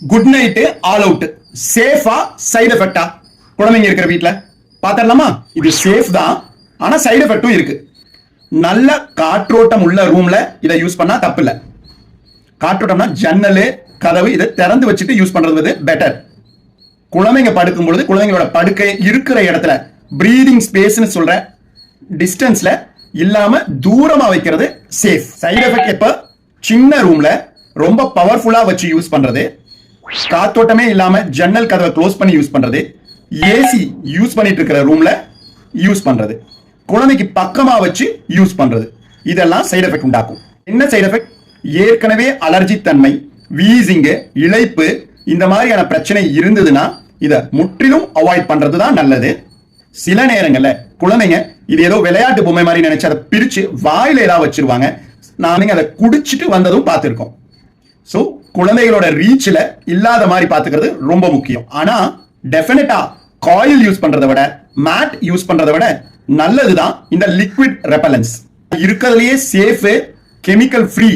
Good night all out சேஃபா side எஃபெக்டா குழந்தைங்க இருக்கிற வீட்ல பாத்திரலாமா? இது சேஃப் தான், ஆனா சைடு எஃபெக்டும் இருக்கு. நல்ல காற்றோட்டம் உள்ள ரூம்ல இதை யூஸ் பண்ணா தப்பு இல்ல. காற்றோட்டம்னா ஜன்னல் கதவு இதை திறந்து வச்சுட்டு யூஸ் பண்றது பெட்டர். குழந்தைங்க படுக்கும் பொழுது குழந்தைங்களோட படுக்கை இருக்கிற இடத்துல பிரீதிங் ஸ்பேஸ்னு சொல்ற டிஸ்டன்ஸ்ல இல்லாம தூரமா வைக்கிறது சேஃப். சைடு எஃபெக்ட் எப்ப சின்ன ரூம்ல ரொம்ப பவர்ஃபுல்லா வச்சு யூஸ் பண்றது, காத்தோட்டமே இல்லாம ஜன்னல் கதவை க்ளோஸ் பண்ணி யூஸ் பண்றது, ஏசி யூஸ் பண்ணிட்டு இருக்கிற ரூம்ல யூஸ் பண்றது, குழந்தைக்கு பக்கமா வச்சு யூஸ் பண்றது, இதெல்லாம் சைடு எஃபெக்ட் உண்டாக்கும். என்ன சைடு எஃபெக்ட்? ஏற்கனவே அலர்ஜி தன்மை, வீசிங்கு, இளைப்பு இந்த மாதிரியான பிரச்சனை இருந்ததுன்னா இதை முற்றிலும் அவாய்ட் பண்றது தான் நல்லது. சில நேரங்கள்ல குழந்தைங்க இது ஏதோ விளையாட்டு பொம்மை மாதிரி நினைச்சு அதை பிரிச்சு வாயில ஏதாவது வச்சிருவாங்க. நானுங்க அதை குடிச்சிட்டு வந்ததும் பார்த்திருக்கோம். சோ குழந்தைகளோட ரீச்ல இல்லாத மாதிரி பாத்துக்கிறது ரொம்ப முக்கியம். ஆனா டெஃபினட்டா காயில் யூஸ் பண்றதை விட மேட் யூஸ் பண்றதை விட நல்லதுதான் இந்த லிக்விட் ரெப்பலன்ஸ். இருக்கிறதுலயே சேஃப் கெமிக்கல் ஃப்ரீ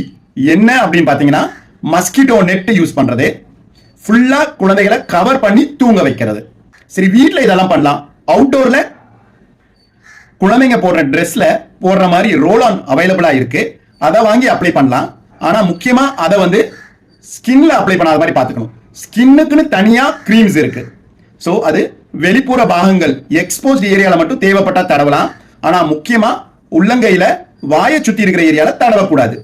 என்ன அப்படின்னு பாத்தீங்கன்னா மஸ்கிட்டோ நெட் யூஸ் பண்றது, ஃபுல்லா குழந்தைகளை கவர் பண்ணி தூங்க வைக்கிறது. சரி, வீட்ல இதெல்லாம் பண்ணலாம். அவுட்டோர்ல குழந்தைங்க போடுற ட்ரெஸ்ல போடுற மாதிரி ரோல் ஆன் அவைலபிளா இருக்கு, அதை வாங்கி அப்ளை பண்ணலாம். ஆனா முக்கியமா அதை வந்து ஸ்கின்ல அப்ளை பண்ணாத மாதிரி பாத்துக்கணும். ஸ்கின்னுக்குன்னு தனியா கிரீம்ஸ் இருக்கு. சோ அது வெளிப்புற பாகங்கள் எக்ஸ்போஸ்ட் ஏரியால மட்டும் தேவைப்பட்டா தடவலாம். ஆனா முக்கியமா உள்ளங்கையில வாயை சுத்தி இருக்கிற ஏரியால தடவக்கூடாது.